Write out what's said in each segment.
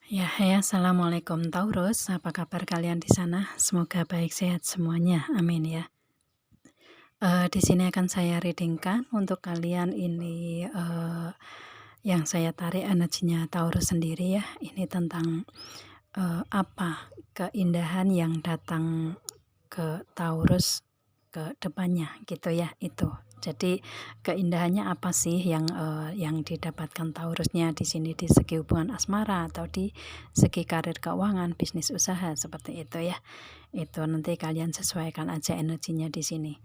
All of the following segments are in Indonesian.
Ya, assalamualaikum Taurus. Apa kabar kalian di sana? Semoga baik sehat semuanya. Amin ya. Di sini akan saya readingkan untuk kalian ini yang saya tarik energinya Taurus sendiri ya. Ini tentang apa keindahan yang datang ke Taurus ke depannya gitu ya itu. Jadi keindahannya apa sih yang didapatkan Taurusnya di sini di segi hubungan asmara atau di segi karir keuangan, bisnis usaha seperti itu ya. Itu nanti kalian sesuaikan aja energinya di sini.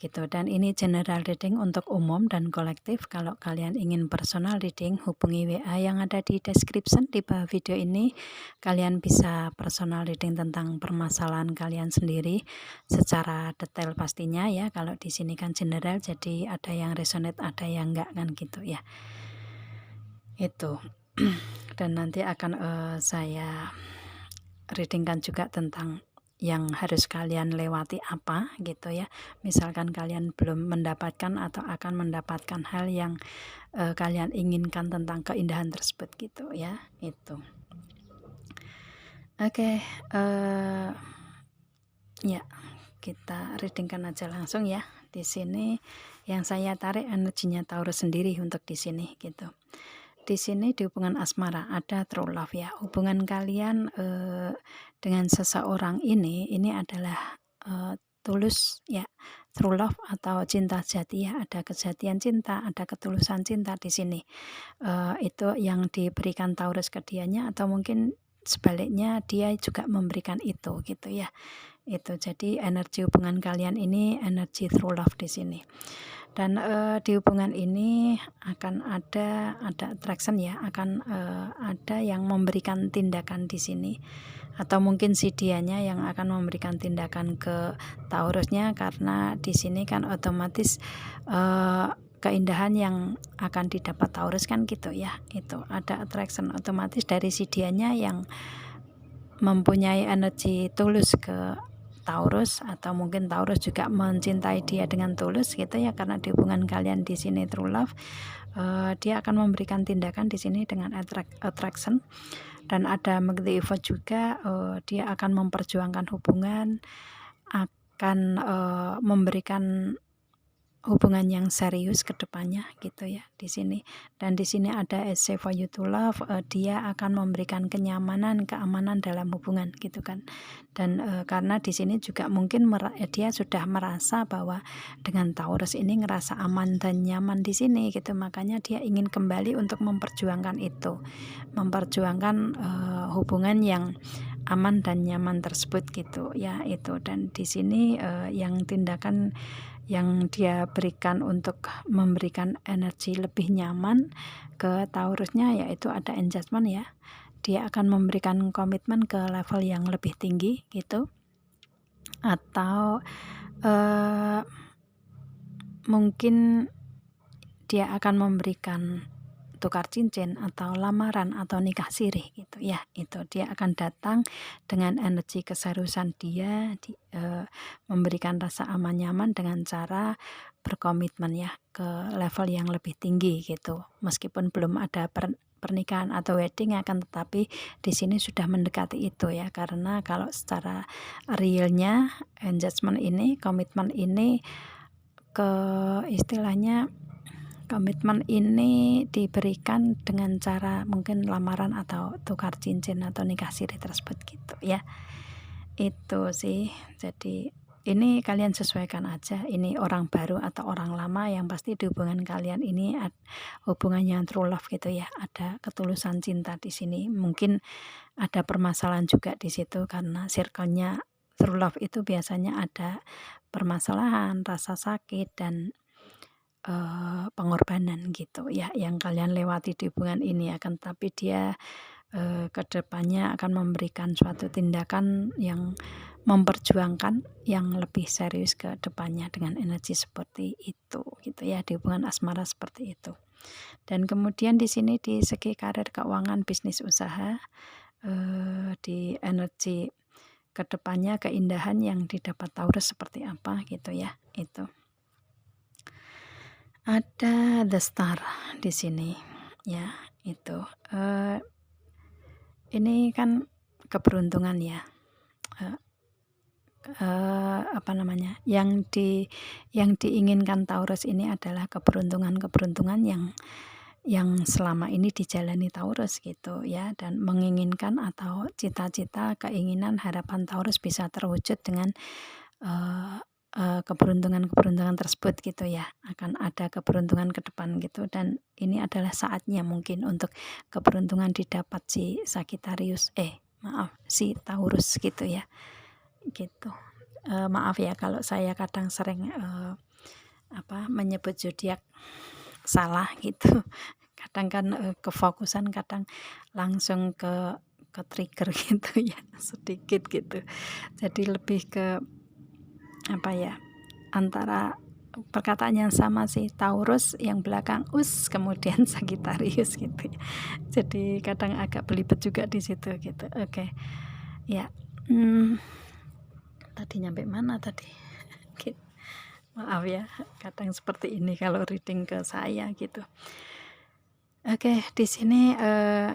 Gitu. Dan ini general reading untuk umum dan kolektif. Kalau kalian ingin personal reading, hubungi WA yang ada di description di bawah video ini. Kalian bisa personal reading tentang permasalahan kalian sendiri secara detail pastinya ya. Kalau di sini kan general, jadi ada yang resonate, ada yang enggak kan gitu ya. Itu. Dan nanti akan saya readingkan juga tentang yang harus kalian lewati apa gitu ya. Misalkan kalian belum mendapatkan atau akan mendapatkan hal yang kalian inginkan tentang keindahan tersebut gitu ya. Itu. Oke, ya kita readingkan aja langsung ya. Di sini yang saya tarik energinya Taurus sendiri untuk di sini gitu. Di sini di hubungan asmara ada true love ya. Hubungan kalian dengan seseorang ini adalah tulus ya. True love atau cinta sejati ya. Ada kesejatian cinta, ada ketulusan cinta di sini. Itu yang diberikan Taurus ke dianya atau mungkin sebaliknya dia juga memberikan itu gitu ya. Itu jadi energi hubungan kalian ini energi true love di sini. Dan di hubungan ini akan ada attraction ya, akan ada yang memberikan tindakan di sini atau mungkin si dianya yang akan memberikan tindakan ke Taurusnya, karena di sini kan otomatis keindahan yang akan didapat Taurus kan gitu ya. Itu ada attraction otomatis dari si dianya yang mempunyai energi tulus ke Taurus, atau mungkin Taurus juga mencintai dia dengan tulus gitu ya, karena di hubungan kalian di sini true love. Dia akan memberikan tindakan di sini dengan attraction, dan ada Magnetic Effort juga. Dia akan memperjuangkan hubungan, akan memberikan hubungan yang serius ke depannya gitu ya di sini. Dan di sini ada essay for you to love, dia akan memberikan kenyamanan, keamanan dalam hubungan gitu kan. Dan karena di sini juga mungkin dia sudah merasa bahwa dengan Taurus ini ngerasa aman dan nyaman di sini gitu, makanya dia ingin kembali untuk memperjuangkan itu, memperjuangkan hubungan yang aman dan nyaman tersebut gitu ya itu. Dan di sini yang tindakan yang dia berikan untuk memberikan energi lebih nyaman ke Taurusnya yaitu ada adjustment ya. Dia akan memberikan komitmen ke level yang lebih tinggi gitu, atau mungkin dia akan memberikan tukar cincin atau lamaran atau nikah sirih gitu ya. Itu dia akan datang dengan energi keseriusan dia, memberikan rasa aman nyaman dengan cara berkomitmen ya ke level yang lebih tinggi gitu. Meskipun belum ada pernikahan atau wedding, akan tetapi di sini sudah mendekati itu ya, karena kalau secara realnya engagement ini, komitmen ini ke istilahnya komitmen ini diberikan dengan cara mungkin lamaran atau tukar cincin atau nikah siri tersebut gitu ya. Itu sih. Jadi ini kalian sesuaikan aja, ini orang baru atau orang lama, yang pasti di hubungan kalian ini hubungan yang true love gitu ya. Ada ketulusan cinta di sini. Mungkin ada permasalahan juga di situ karena circle-nya true love itu biasanya ada permasalahan, rasa sakit, dan pengorbanan gitu ya yang kalian lewati di hubungan ini. Akan tapi dia kedepannya akan memberikan suatu tindakan yang memperjuangkan yang lebih serius ke depannya dengan energi seperti itu gitu ya, di hubungan asmara seperti itu. Dan kemudian di sini di segi karir keuangan bisnis usaha, di energi kedepannya keindahan yang didapat Taurus seperti apa gitu ya. Itu ada the star di sini ya. Itu Ini kan keberuntungan ya, apa namanya, yang diinginkan Taurus ini adalah keberuntungan yang selama ini dijalani Taurus gitu ya, dan menginginkan atau cita-cita, keinginan, harapan Taurus bisa terwujud dengan keberuntungan-keberuntungan tersebut gitu ya, akan ada keberuntungan ke depan gitu, dan ini adalah saatnya mungkin untuk keberuntungan didapat si Taurus gitu ya, gitu. Maaf ya kalau saya kadang sering menyebut zodiak salah gitu. Kadang kan kefokusan, kadang langsung ke trigger gitu ya, sedikit gitu. Jadi lebih ke antara perkataan yang sama sih, Taurus yang belakang kemudian Sagittarius gitu ya. Jadi kadang agak belibet juga di situ gitu. Oke. Ya. Tadi nyampe mana tadi? Maaf ya, kadang seperti ini kalau reading ke saya gitu. Oke, di sini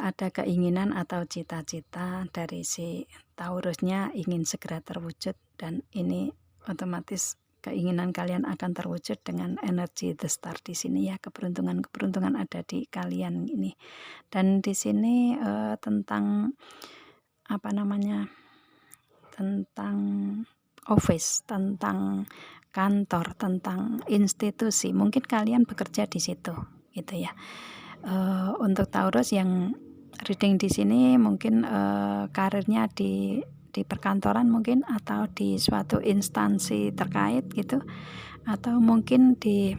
ada keinginan atau cita-cita dari si Taurusnya ingin segera terwujud, dan ini otomatis keinginan kalian akan terwujud dengan energi The Star di sini ya. Keberuntungan ada di kalian ini. Dan di sini tentang tentang office, tentang kantor, tentang institusi. Mungkin kalian bekerja di situ gitu ya. Untuk Taurus yang reading di sini mungkin karirnya di perkantoran mungkin, atau di suatu instansi terkait gitu, atau mungkin di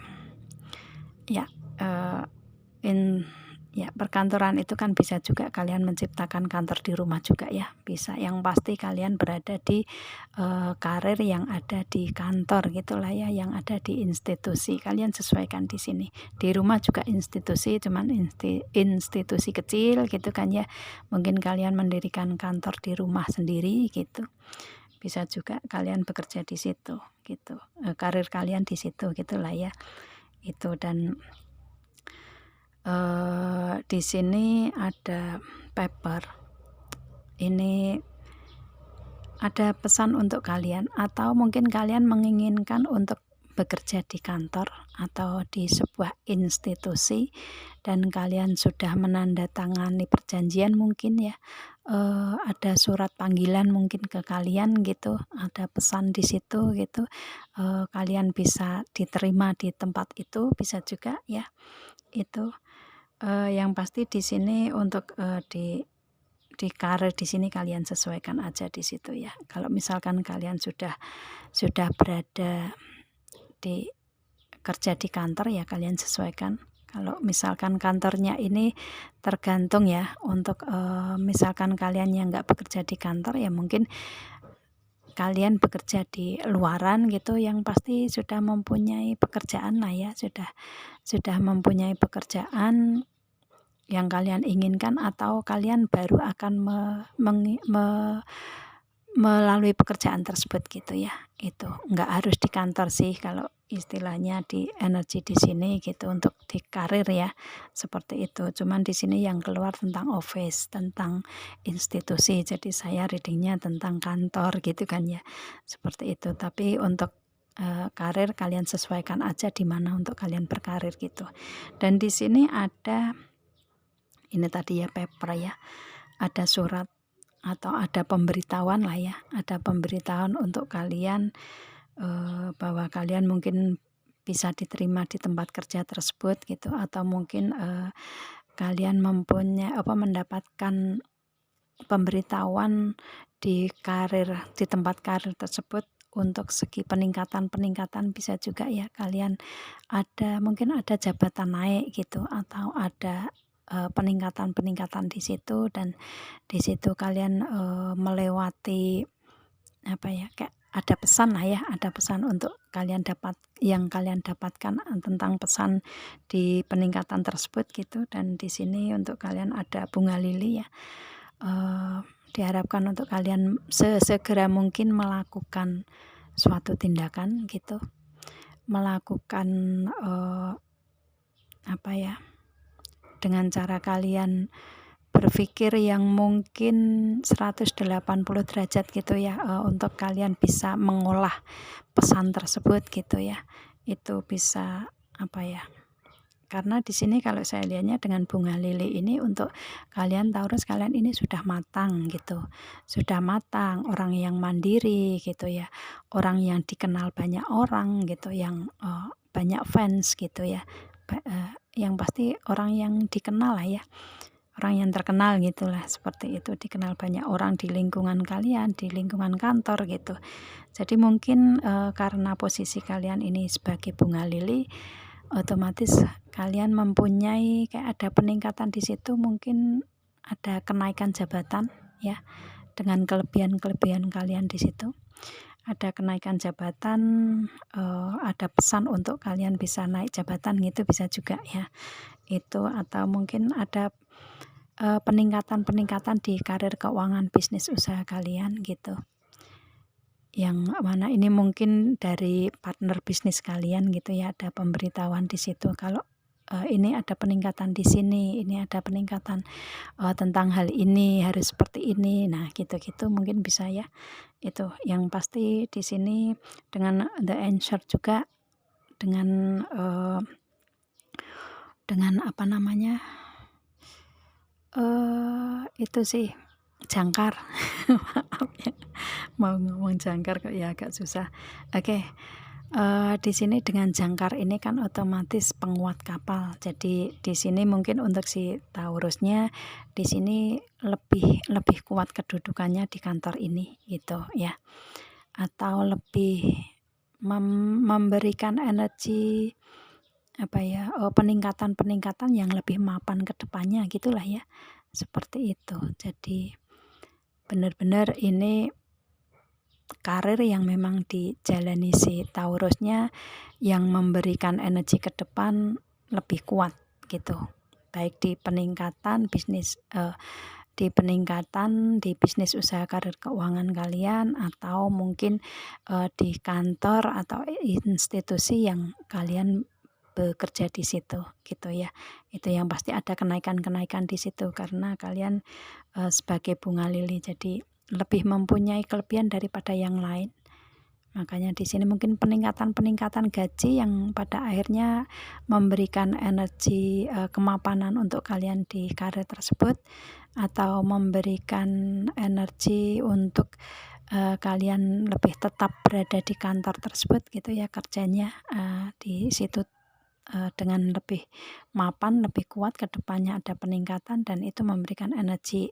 perkantoran itu kan bisa juga kalian menciptakan kantor di rumah juga ya, bisa. Yang pasti kalian berada di karir yang ada di kantor gitulah ya, yang ada di institusi. Kalian sesuaikan di sini. Di rumah juga institusi, cuman institusi kecil gitu kan ya. Mungkin kalian mendirikan kantor di rumah sendiri gitu. Bisa juga kalian bekerja di situ gitu. Karir kalian di situ gitulah ya. Itu. Dan di sini ada paper. Ini ada pesan untuk kalian, atau mungkin kalian menginginkan untuk bekerja di kantor atau di sebuah institusi, dan kalian sudah menandatangani perjanjian mungkin ya. Ada surat panggilan mungkin ke kalian gitu, ada pesan di situ gitu. Kalian bisa diterima di tempat itu, bisa juga ya. Itu yang pasti di sini untuk di karir di sini kalian sesuaikan aja di situ ya. Kalau misalkan kalian sudah berada di kerja di kantor ya kalian sesuaikan. Kalau misalkan kantornya ini tergantung ya, untuk misalkan kalian yang nggak bekerja di kantor ya mungkin kalian bekerja di luaran gitu, yang pasti sudah mempunyai pekerjaan lah ya, sudah mempunyai pekerjaan yang kalian inginkan, atau kalian baru akan melalui pekerjaan tersebut gitu ya. Itu nggak harus di kantor sih kalau istilahnya di energi di sini gitu, untuk di karir ya, seperti itu. Cuman di sini yang keluar tentang office, tentang institusi, jadi saya readingnya tentang kantor gitu kan ya, seperti itu. Tapi untuk karir kalian sesuaikan aja di mana untuk kalian berkarir gitu. Dan di sini ada ini tadi ya, paper ya, ada surat atau ada pemberitahuan lah ya, ada pemberitahuan untuk kalian bahwa kalian mungkin bisa diterima di tempat kerja tersebut gitu, atau mungkin kalian mendapatkan pemberitahuan di tempat karir tersebut untuk segi peningkatan bisa juga ya. Kalian mungkin ada jabatan naik gitu, atau ada peningkatan di situ, dan di situ kalian melewati kayak ada pesan lah ya, ada pesan untuk kalian dapatkan tentang pesan di peningkatan tersebut gitu. Dan di sini untuk kalian ada bunga lili ya. Diharapkan untuk kalian sesegera mungkin melakukan suatu tindakan gitu, melakukan dengan cara kalian berpikir yang mungkin 180 derajat gitu ya, untuk kalian bisa mengolah pesan tersebut gitu ya. Itu bisa apa ya? Karena di sini kalau saya lihatnya dengan bunga lili ini untuk kalian Taurus, kalian ini sudah matang gitu. Sudah matang, orang yang mandiri gitu ya. Orang yang dikenal banyak orang gitu, yang banyak fans gitu ya. Yang pasti orang yang dikenal lah ya. Orang yang terkenal gitulah, seperti itu, dikenal banyak orang di lingkungan kalian, di lingkungan kantor gitu. Jadi mungkin karena posisi kalian ini sebagai bunga lili, otomatis kalian mempunyai kayak ada peningkatan di situ, mungkin ada kenaikan jabatan ya, dengan kelebihan-kelebihan kalian di situ. Ada kenaikan jabatan, ada pesan untuk kalian bisa naik jabatan gitu, bisa juga ya. Itu atau mungkin ada peningkatan-peningkatan di karir keuangan bisnis usaha kalian gitu. Yang mana ini mungkin dari partner bisnis kalian gitu ya, ada pemberitahuan di situ kalau ini ada peningkatan di sini, ini ada peningkatan tentang hal ini, harus seperti ini. Nah, gitu-gitu mungkin bisa ya. Itu yang pasti di sini dengan the answer juga, dengan apa namanya? Itu sih jangkar. Maaf ya, mau ngomong jangkar kok ya agak susah. Oke. Di sini dengan jangkar ini kan otomatis penguat kapal. Jadi di sini mungkin untuk si Taurusnya di sini lebih kuat kedudukannya di kantor ini gitu ya. Atau lebih memberikan energi apa ya, peningkatan-peningkatan yang lebih mapan ke depannya gitulah ya. Seperti itu. Jadi benar-benar ini karir yang memang dijalani si Taurusnya yang memberikan energi ke depan lebih kuat gitu. Baik di peningkatan bisnis di bisnis usaha karir keuangan kalian, atau mungkin di kantor atau institusi yang kalian bekerja di situ gitu ya. Itu yang pasti ada kenaikan-kenaikan di situ karena kalian sebagai bunga lili jadi lebih mempunyai kelebihan daripada yang lain. Makanya di sini mungkin peningkatan-peningkatan gaji yang pada akhirnya memberikan energi kemapanan untuk kalian di karir tersebut, atau memberikan energi untuk kalian lebih tetap berada di kantor tersebut gitu ya, kerjanya di situ dengan lebih mapan, lebih kuat, ke depannya ada peningkatan, dan itu memberikan energi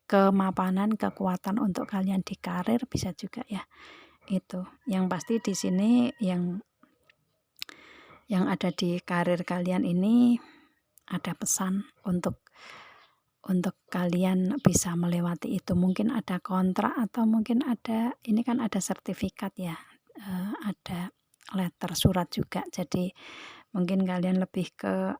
kemapanan, kekuatan untuk kalian di karir bisa juga ya. Itu yang pasti di sini yang ada di karir kalian ini ada pesan untuk kalian bisa melewati itu. Mungkin ada kontrak atau mungkin ada, ini kan ada sertifikat ya, ada letter surat juga. Jadi mungkin kalian lebih ke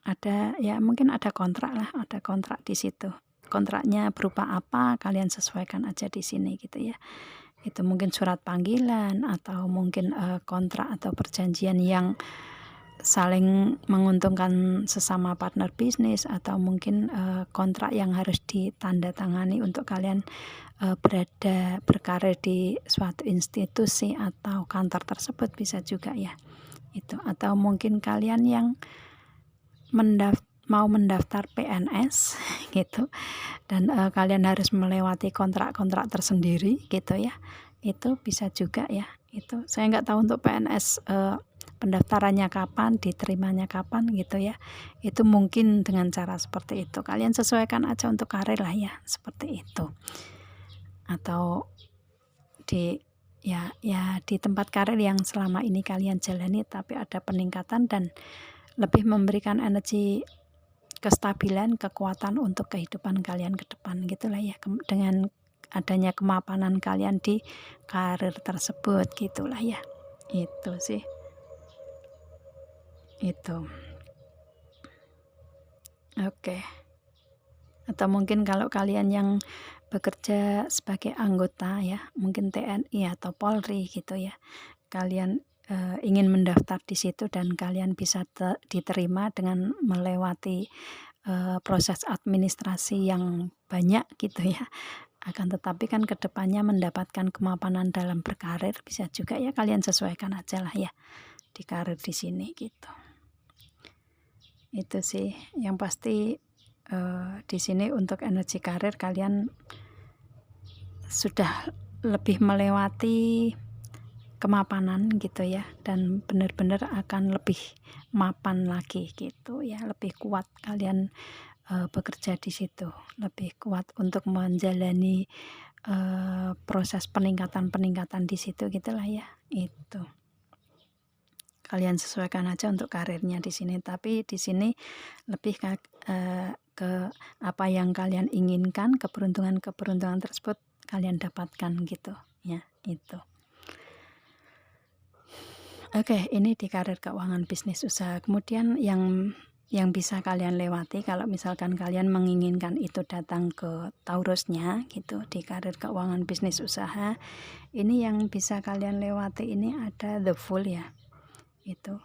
ada ya, mungkin ada kontrak lah, ada kontrak di situ. Kontraknya berupa apa, kalian sesuaikan aja di sini gitu ya. Itu mungkin surat panggilan atau mungkin kontrak atau perjanjian yang saling menguntungkan sesama partner bisnis, atau mungkin kontrak yang harus ditandatangani untuk kalian berkarir di suatu institusi atau kantor tersebut, bisa juga ya. Itu atau mungkin kalian yang mau mendaftar PNS gitu, dan kalian harus melewati kontrak-kontrak tersendiri gitu ya. Itu bisa juga ya. Itu saya nggak tahu untuk PNS pendaftarannya kapan, diterimanya kapan gitu ya. Itu mungkin dengan cara seperti itu. Kalian sesuaikan aja untuk karir lah ya, seperti itu. Atau di di tempat karir yang selama ini kalian jalani, tapi ada peningkatan dan lebih memberikan energi kestabilan, kekuatan untuk kehidupan kalian ke depan gitulah ya, dengan adanya kemapanan kalian di karir tersebut gitulah ya. Itu sih. Itu. Oke. Atau mungkin kalau kalian yang bekerja sebagai anggota ya, mungkin TNI atau Polri gitu ya, kalian ingin mendaftar di situ dan kalian bisa diterima dengan melewati proses administrasi yang banyak gitu ya. Akan tetapi kan kedepannya mendapatkan kemapanan dalam berkarir bisa juga ya, kalian sesuaikan aja lah ya di karir di sini gitu. Itu sih yang pasti. Di sini untuk energi karir kalian sudah lebih melewati kemapanan gitu ya, dan benar-benar akan lebih mapan lagi gitu ya, lebih kuat kalian bekerja di situ, lebih kuat untuk menjalani proses peningkatan di situ gitulah ya. Itu kalian sesuaikan aja untuk karirnya di sini, tapi di sini lebih ke apa yang kalian inginkan, keberuntungan tersebut kalian dapatkan gitu ya. Itu oke, ini di karir keuangan bisnis usaha. Kemudian yang bisa kalian lewati kalau misalkan kalian menginginkan itu datang ke Taurusnya gitu di karir keuangan bisnis usaha, ini yang bisa kalian lewati ini ada the Fool ya. Itu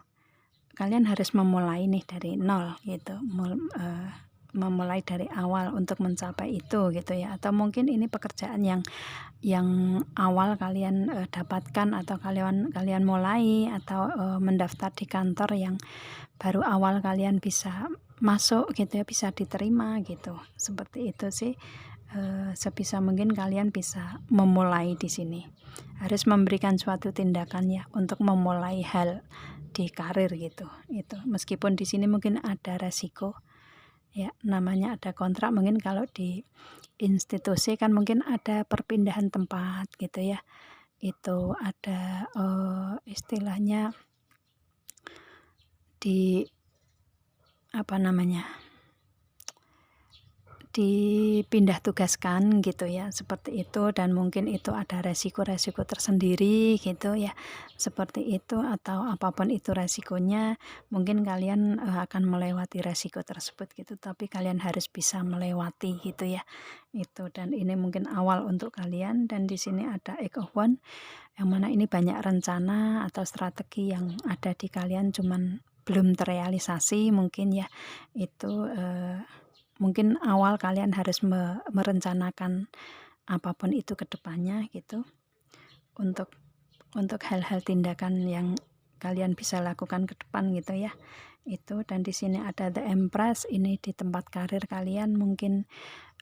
kalian harus memulai nih dari nol gitu, memulai dari awal untuk mencapai itu gitu ya. Atau mungkin ini pekerjaan yang awal kalian dapatkan atau kalian mulai, atau mendaftar di kantor yang baru awal kalian bisa masuk gitu ya, bisa diterima gitu. Seperti itu sih. Sebisa mungkin kalian bisa memulai di sini. Harus memberikan suatu tindakan ya untuk memulai hal di karir gitu. Itu meskipun di sini mungkin ada resiko ya, namanya ada kontrak. Mungkin kalau di institusi kan mungkin ada perpindahan tempat gitu ya. Itu ada istilahnya di apa namanya, dipindah tugaskan gitu ya, seperti itu. Dan mungkin itu ada resiko-resiko tersendiri gitu ya, seperti itu. Atau apapun itu resikonya, mungkin kalian akan melewati resiko tersebut gitu, tapi kalian harus bisa melewati gitu ya. Itu, dan ini mungkin awal untuk kalian. Dan di sini ada Eight of Wands, yang mana ini banyak rencana atau strategi yang ada di kalian cuman belum terrealisasi mungkin ya. Itu mungkin awal kalian harus merencanakan apapun itu ke depannya gitu, untuk hal-hal tindakan yang kalian bisa lakukan ke depan gitu ya. Itu, dan di sini ada The Empress, ini di tempat karir kalian. Mungkin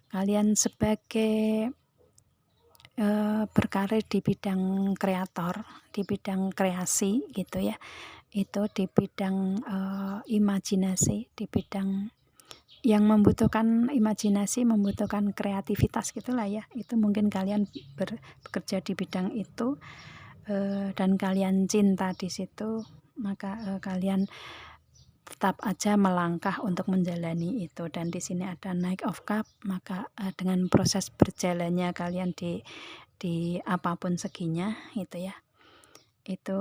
kalian sebagai berkarir di bidang kreator, di bidang kreasi gitu ya. Itu di bidang imajinasi, di bidang yang membutuhkan imajinasi, membutuhkan kreativitas gitulah ya. Itu mungkin kalian bekerja di bidang itu dan kalian cinta di situ, maka kalian tetap aja melangkah untuk menjalani itu. Dan di sini ada Knight of Cups, maka dengan proses berjalannya kalian di apapun seginya itu ya, itu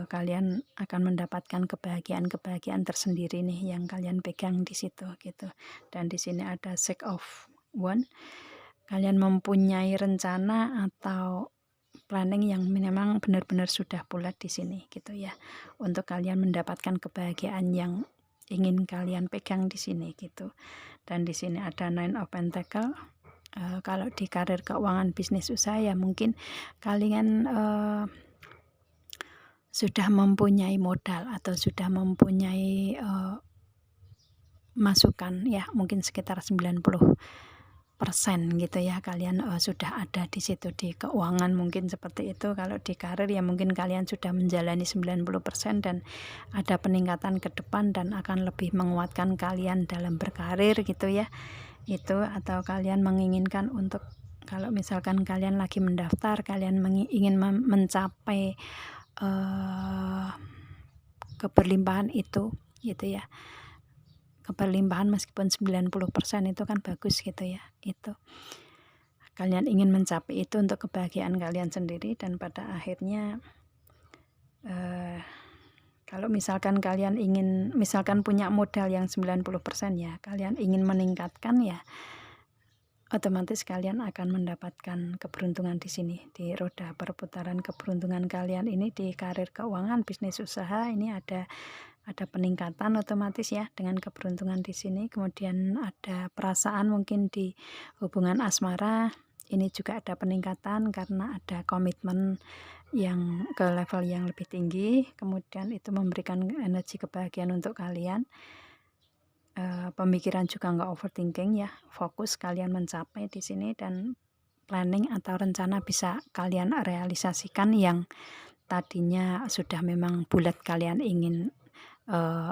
kalian akan mendapatkan kebahagiaan tersendiri nih yang kalian pegang di situ gitu. Dan di sini ada Six of Wands, kalian mempunyai rencana atau planning yang memang benar-benar sudah bulat di sini gitu ya, untuk kalian mendapatkan kebahagiaan yang ingin kalian pegang di sini gitu. Dan di sini ada Nine of Pentacles. Kalau di karir keuangan bisnis usaha ya, mungkin kalian sudah mempunyai modal atau sudah mempunyai masukan ya, mungkin sekitar 90% gitu ya, kalian sudah ada di situ di keuangan, mungkin seperti itu. Kalau di karir ya mungkin kalian sudah menjalani 90% dan ada peningkatan ke depan dan akan lebih menguatkan kalian dalam berkarir gitu ya. Itu, atau kalian menginginkan untuk, kalau misalkan kalian lagi mendaftar, kalian ingin mencapai keberlimpahan itu gitu ya, keberlimpahan meskipun 90% itu kan bagus gitu ya. Itu kalian ingin mencapai itu untuk kebahagiaan kalian sendiri. Dan pada akhirnya kalau misalkan kalian ingin, misalkan punya modal yang 90% ya, kalian ingin meningkatkan ya, otomatis kalian akan mendapatkan keberuntungan di sini, di roda perputaran keberuntungan kalian ini di karir keuangan bisnis usaha. Ini ada ada peningkatan otomatis ya dengan keberuntungan di sini. Kemudian ada perasaan mungkin di hubungan asmara, ini juga ada peningkatan karena ada komitmen yang ke level yang lebih tinggi. Kemudian itu memberikan energi kebahagiaan untuk kalian. Pemikiran juga nggak overthinking ya, fokus kalian mencapai di sini, dan planning atau rencana bisa kalian realisasikan yang tadinya sudah memang bulat kalian ingin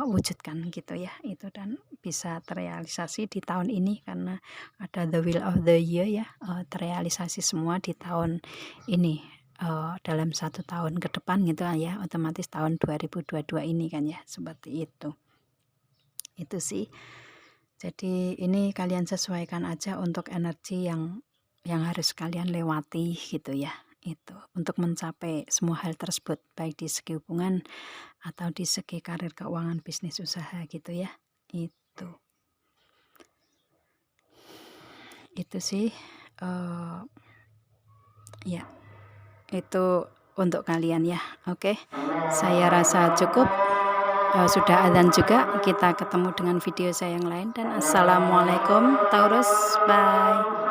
wujudkan gitu ya, itu dan bisa terrealisasi di tahun ini karena ada the wheel of the year ya, terrealisasi semua di tahun ini, dalam 1 tahun ke depan gitu ya, otomatis tahun 2022 ini kan ya, seperti itu sih. Jadi ini kalian sesuaikan aja untuk energi yang harus kalian lewati gitu ya, itu untuk mencapai semua hal tersebut, baik di segi hubungan atau di segi karir, keuangan, bisnis, usaha gitu ya. Itu sih ya, itu untuk kalian ya. Oke, saya rasa cukup. Sudah adzan juga, kita ketemu dengan video saya yang lain, dan assalamualaikum Taurus, bye.